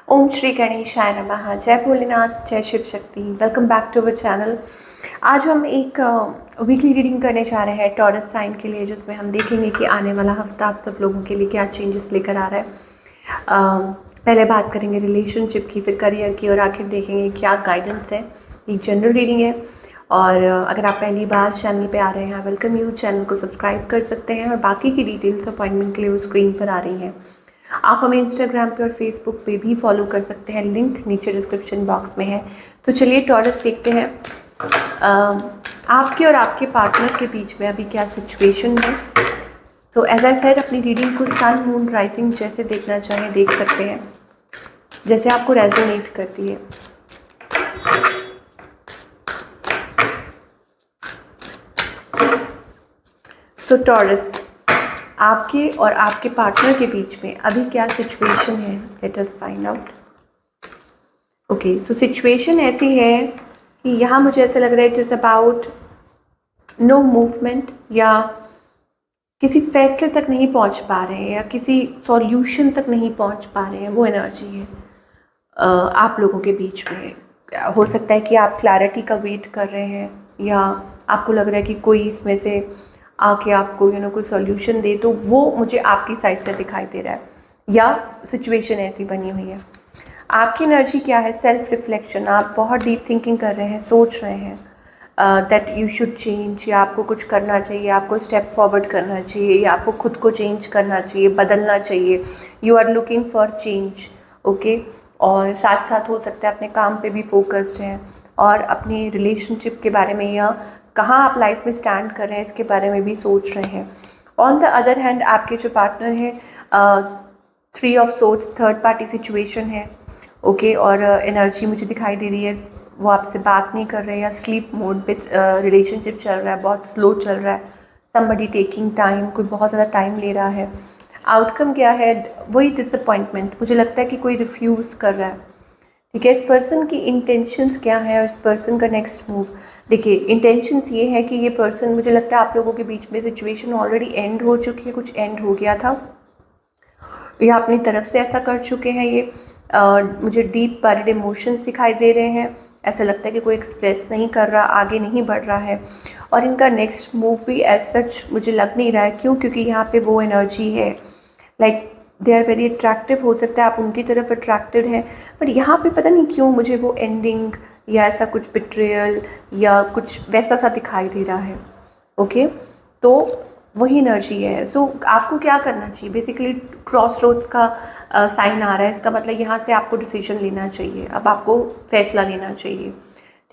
ओम श्री गणेशाय नमः। जय भोलेनाथ, जय Shiv Shakti. Welcome back to our channel. आज हम एक वीकली रीडिंग करने जा रहे हैं टॉरस साइन के लिए, जिसमें हम देखेंगे कि आने वाला हफ्ता आप सब लोगों के लिए क्या चेंजेस लेकर आ रहा है। पहले बात करेंगे रिलेशनशिप की, फिर करियर की, और आखिर देखेंगे क्या गाइडेंस है। एक जनरल रीडिंग है, और अगर आप पहली बार चैनल पे आ रहे हैं, वेलकम यू। चैनल को सब्सक्राइब कर सकते हैं, और बाकी की डिटेल्स अपॉइंटमेंट के लिए वो स्क्रीन पर आ रही हैं। आप हमें इंस्टाग्राम पे और फेसबुक पे भी फॉलो कर सकते हैं, लिंक नीचे डिस्क्रिप्शन बॉक्स में है। तो चलिए टॉरस देखते हैं आपके और आपके पार्टनर के बीच में अभी क्या सिचुएशन है। तो एज आई सेड, अपनी रीडिंग को सन मून राइजिंग जैसे देखना चाहें देख सकते हैं, जैसे आपको रेजोनेट करती है। सो टॉरस, आपके और आपके पार्टनर के बीच में अभी क्या सिचुएशन है, let us find out. Okay, so situation ऐसी है कि यहाँ मुझे ऐसा लग रहा है it is about no movement, या किसी फैसले तक नहीं पहुँच पा रहे हैं, या किसी सॉल्यूशन तक नहीं पहुँच पा रहे हैं। वो एनर्जी है आप लोगों के बीच में। हो सकता है कि आप क्लैरिटी का वेट कर रहे हैं, या आपको लग रहा है कि कोई इसमें से आके आपको कोई सॉल्यूशन दे, तो वो मुझे आपकी साइड से दिखाई दे रहा है, या सिचुएशन ऐसी बनी हुई है। आपकी एनर्जी क्या है? Self reflection. आप बहुत डीप थिंकिंग कर रहे हैं, सोच रहे हैं दैट यू शुड चेंज, या आपको कुछ करना चाहिए, आपको स्टेप फॉरवर्ड करना चाहिए, या आपको खुद को चेंज करना चाहिए, बदलना चाहिए। You are looking for change, okay. और साथ साथ हो सकता है अपने काम पे भी फोकस्ड हैं, और अपनी रिलेशनशिप के बारे में, या कहाँ आप लाइफ में स्टैंड कर रहे हैं, इसके बारे में भी सोच रहे हैं। ऑन द अदर हैंड, आपके जो पार्टनर है, 3 of swords, third party situation है, ओके। और एनर्जी मुझे दिखाई दे रही है वो आपसे बात नहीं कर रहे, या स्लीप मोड पे रिलेशनशिप चल रहा है, बहुत स्लो चल रहा है। समबडी टेकिंग टाइम, कोई बहुत ज़्यादा टाइम ले रहा है। आउटकम क्या है? वही डिसअपॉइंटमेंट। मुझे लगता है कि कोई रिफ्यूज़ कर रहा है, ठीक है। इस पर्सन की इंटेंशंस क्या है, और इस पर्सन का नेक्स्ट मूव। देखिए, इंटेंशंस ये है कि ये पर्सन, मुझे लगता है आप लोगों के बीच में सिचुएशन ऑलरेडी एंड हो चुकी है, कुछ एंड हो गया था, या अपनी तरफ से ऐसा कर चुके हैं। ये मुझे डीप बरीड इमोशंस दिखाई दे रहे हैं। ऐसा लगता है कि कोई एक्सप्रेस नहीं कर रहा, आगे नहीं बढ़ रहा है, और इनका नेक्स्ट मूव भी एज सच मुझे लग नहीं रहा है। क्यों? क्योंकि यहाँ पे वो एनर्जी है, like they are very attractive. हो सकता है आप उनकी तरफ अट्रैक्टेड हैं, बट यहाँ पे पता नहीं क्यों मुझे वो एंडिंग, या ऐसा कुछ बिट्रेयल, या कुछ वैसा सा दिखाई दे रहा है, ओके। तो वही एनर्जी है। सो आपको क्या करना चाहिए? बेसिकली क्रॉस रोड्स का साइन आ रहा है। इसका मतलब यहाँ से आपको डिसीजन लेना चाहिए, अब आपको फैसला लेना चाहिए,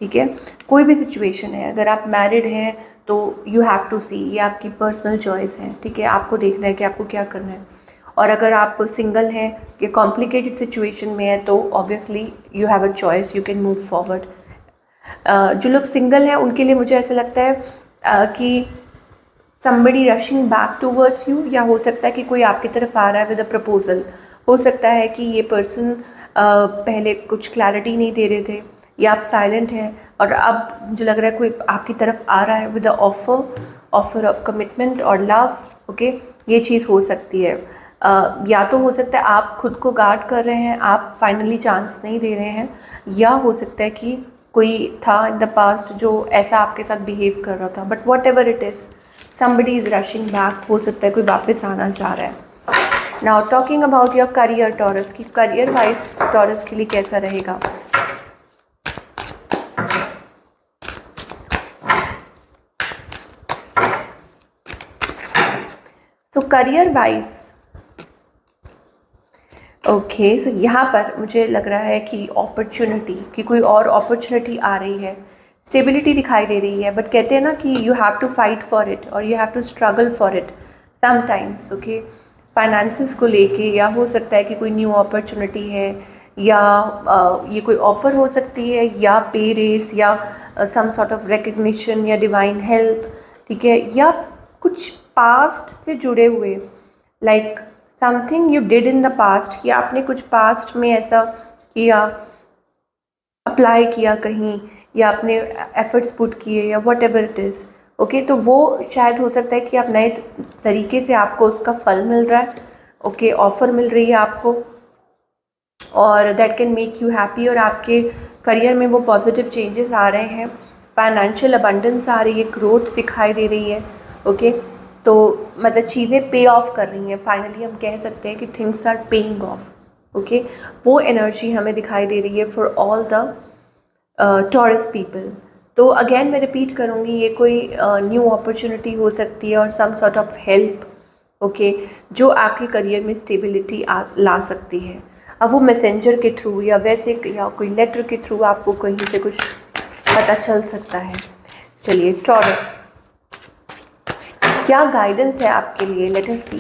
ठीक है। कोई भी सिचुएशन है, अगर आप मैरिड हैं तो यू हैव टू सी, ये आपकी पर्सनल चॉइस है, ठीक है। आपको देखना है कि आपको क्या करना है। और अगर आप सिंगल हैं, कि कॉम्प्लिकेटेड सिचुएशन में है, तो obviously you have a choice, you can move forward. जो लोग सिंगल हैं उनके लिए मुझे ऐसा लगता है कि somebody rushing back towards you, या हो सकता है कि कोई आपकी तरफ आ रहा है विद अ प्रपोजल। हो सकता है कि ये पर्सन पहले कुछ क्लैरिटी नहीं दे रहे थे, या आप साइलेंट हैं, और अब मुझे लग रहा है कोई आपकी तरफ आ रहा है with a offer of commitment और लव, ओके। ये चीज़ हो सकती है। या तो हो सकता है आप खुद को गार्ड कर रहे हैं, आप फाइनली चांस नहीं दे रहे हैं, या हो सकता है कि कोई था इन द पास्ट जो ऐसा आपके साथ बिहेव कर रहा था। But what ever it is, somebody is rushing back, हो सकता है कोई वापस आना चाह रहा है। Now talking about your career Taurus, की करियर वाइज टॉरस के लिए कैसा रहेगा। So career wise, okay. So यहाँ पर मुझे लग रहा है कि अपॉर्चुनिटी, कि कोई और अपॉर्चुनिटी आ रही है, स्टेबिलिटी दिखाई दे रही है। बट कहते हैं ना कि you have to fight for it, और you have to struggle for it sometimes, okay. Finances को लेके, या हो सकता है कि कोई न्यू अपॉर्चुनिटी है, या ये कोई ऑफ़र हो सकती है, या पे रेस, या सम सॉर्ट ऑफ रिकग्निशन, या डिवाइन हेल्प, ठीक है। या कुछ पास्ट से जुड़े हुए, like something you did in the past, कि आपने कुछ पास्ट में ऐसा किया, अप्लाई किया कहीं, या आपने एफर्ट्स पुट किए, या what ever it is, okay. तो वो शायद हो सकता है कि आप नए तरीके से आपको उसका फल मिल रहा है, ओके। ऑफ़र मिल रही है आपको, और that can make you happy, और आपके करियर में वो पॉजिटिव चेंजेस आ रहे हैं, फाइनेंशियल अबंडेंस आ रही है, ग्रोथ दिखाई दे रही है। ओके, तो मतलब चीज़ें पे ऑफ कर रही हैं, फाइनली हम कह सकते हैं कि things are paying off. Okay, वो एनर्जी हमें दिखाई दे रही है for all the Taurus people. तो अगेन मैं रिपीट करूँगी, ये कोई न्यू अपॉर्चुनिटी हो सकती है और some sort of help, okay, जो आपके करियर में स्टेबिलिटी ला सकती है। अब वो मैसेंजर के थ्रू या वैसे या कोई लेटर के थ्रू आपको कहीं से कुछ पता चल सकता है। चलिए टॉरस, क्या गाइडेंस है आपके लिए, लेट अस सी।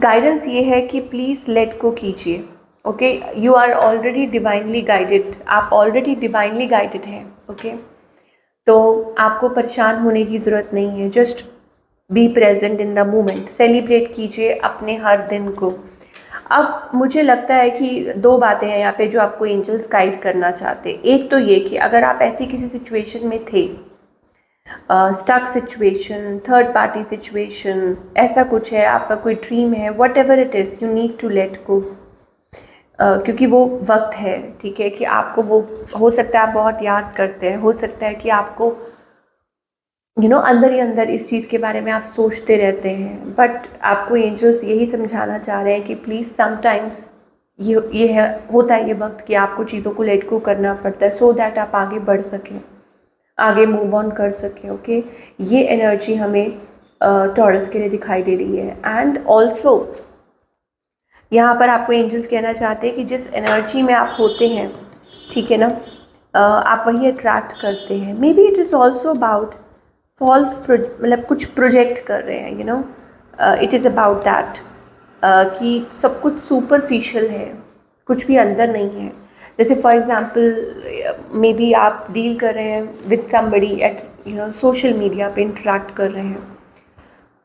गाइडेंस ये है कि प्लीज़ लेट गो कीजिए। Okay, you are already divinely guided, आप ऑलरेडी डिवाइनली गाइडेड हैं। ओके, तो आपको परेशान होने की ज़रूरत नहीं है, just be present in the moment, celebrate कीजिए अपने हर दिन को। अब मुझे लगता है कि दो बातें हैं यहाँ पे जो आपको एंजल्स गाइड करना चाहते हैं। एक तो ये कि अगर आप ऐसी किसी सिचुएशन में थे, stuck situation, third party situation, ऐसा कुछ है, आपका कोई ड्रीम है, whatever it is, you need to let go, क्योंकि वो वक्त है, ठीक है, कि आपको वो हो सकता है आप बहुत याद करते हैं, हो सकता है कि आपको अंदर ही अंदर इस चीज़ के बारे में आप सोचते रहते हैं, बट आपको एंजल्स यही समझाना चाह रहे हैं कि प्लीज़ समटाइम्स ये है, होता है ये वक्त कि आपको चीज़ों को लेट गो करना पड़ता है, सो दैट आप आगे बढ़ सकें, आगे मूव ऑन कर सकें। ओके, ये एनर्जी हमें टॉरस के लिए दिखाई दे रही है। एंड ऑल्सो यहाँ पर आपको एंजल्स कहना चाहते हैं कि जिस एनर्जी में आप होते हैं, ठीक है ना, आप वही अट्रैक्ट करते हैं। Maybe it is also about false, मतलब कुछ प्रोजेक्ट कर रहे हैं, इट इज़ अबाउट दैट कि सब कुछ सुपरफिशियल है, कुछ भी अंदर नहीं है। जैसे फॉर एग्जांपल मे बी आप डील कर रहे हैं with somebody at social media पे इंटरेक्ट कर रहे हैं,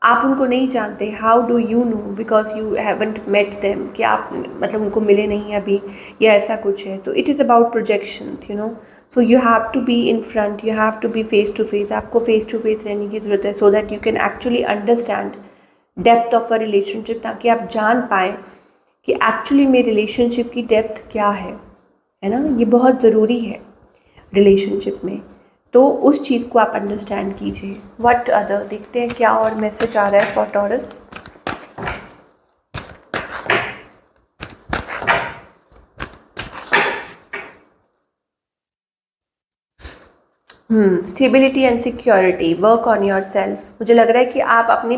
आप उनको नहीं जानते, how do you know, because you haven't met them, कि आप मतलब उनको मिले नहीं अभी, या ऐसा कुछ है। तो it is about projection, so you have to be in front, you have to be face to face, आपको फेस टू फेस रहने की ज़रूरत है, so that you can actually understand depth of a relationship, ताकि आप जान पाएँ कि एक्चुअली में रिलेशनशिप की डेप्थ क्या है ना, ये बहुत ज़रूरी है रिलेशनशिप में। तो उस चीज़ को आप अंडरस्टैंड कीजिए। व्हाट अदर, देखते हैं क्या और मैसेज आ रहा है for taurus. Stability and security, work on your self. मुझे लग रहा है कि आप अपने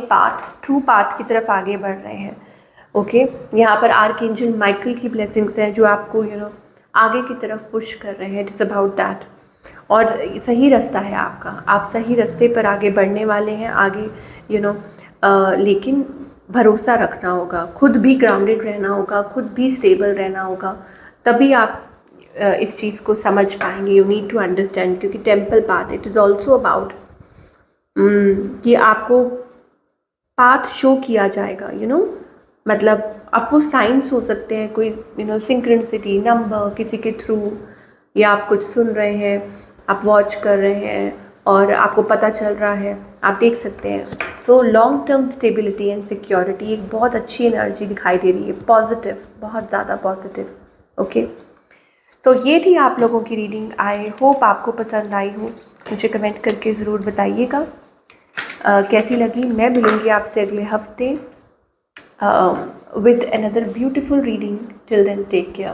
ट्रू पाथ की तरफ आगे बढ़ रहे हैं। ओके, यहाँ पर आर्कएंजल माइकल की ब्लेसिंग्स हैं जो आपको आगे की तरफ पुश कर रहे हैं। इट्स अबाउट दैट, और सही रास्ता है आपका, आप सही रास्ते पर आगे बढ़ने वाले हैं, आगे लेकिन भरोसा रखना होगा, खुद भी ग्राउंडेड रहना होगा, खुद भी स्टेबल रहना होगा, तभी आप इस चीज़ को समझ पाएंगे। यू नीड टू अंडरस्टैंड, क्योंकि temple path it is also about कि आपको पाथ शो किया जाएगा, मतलब अब वो साइंस हो सकते हैं, कोई सिंक्रोनिसिटी नंबर किसी के थ्रू, या आप कुछ सुन रहे हैं, आप वॉच कर रहे हैं और आपको पता चल रहा है, आप देख सकते हैं। So long term stability and security एक बहुत अच्छी एनर्जी दिखाई दे रही है, पॉजिटिव, बहुत ज़्यादा पॉजिटिव। ओके, तो ये थी आप लोगों की रीडिंग। आई होप आपको पसंद आई हो, मुझे कमेंट करके ज़रूर बताइएगा कैसी लगी। मैं मिलूँगी आपसे अगले हफ्ते with another beautiful reading. Till then, take care.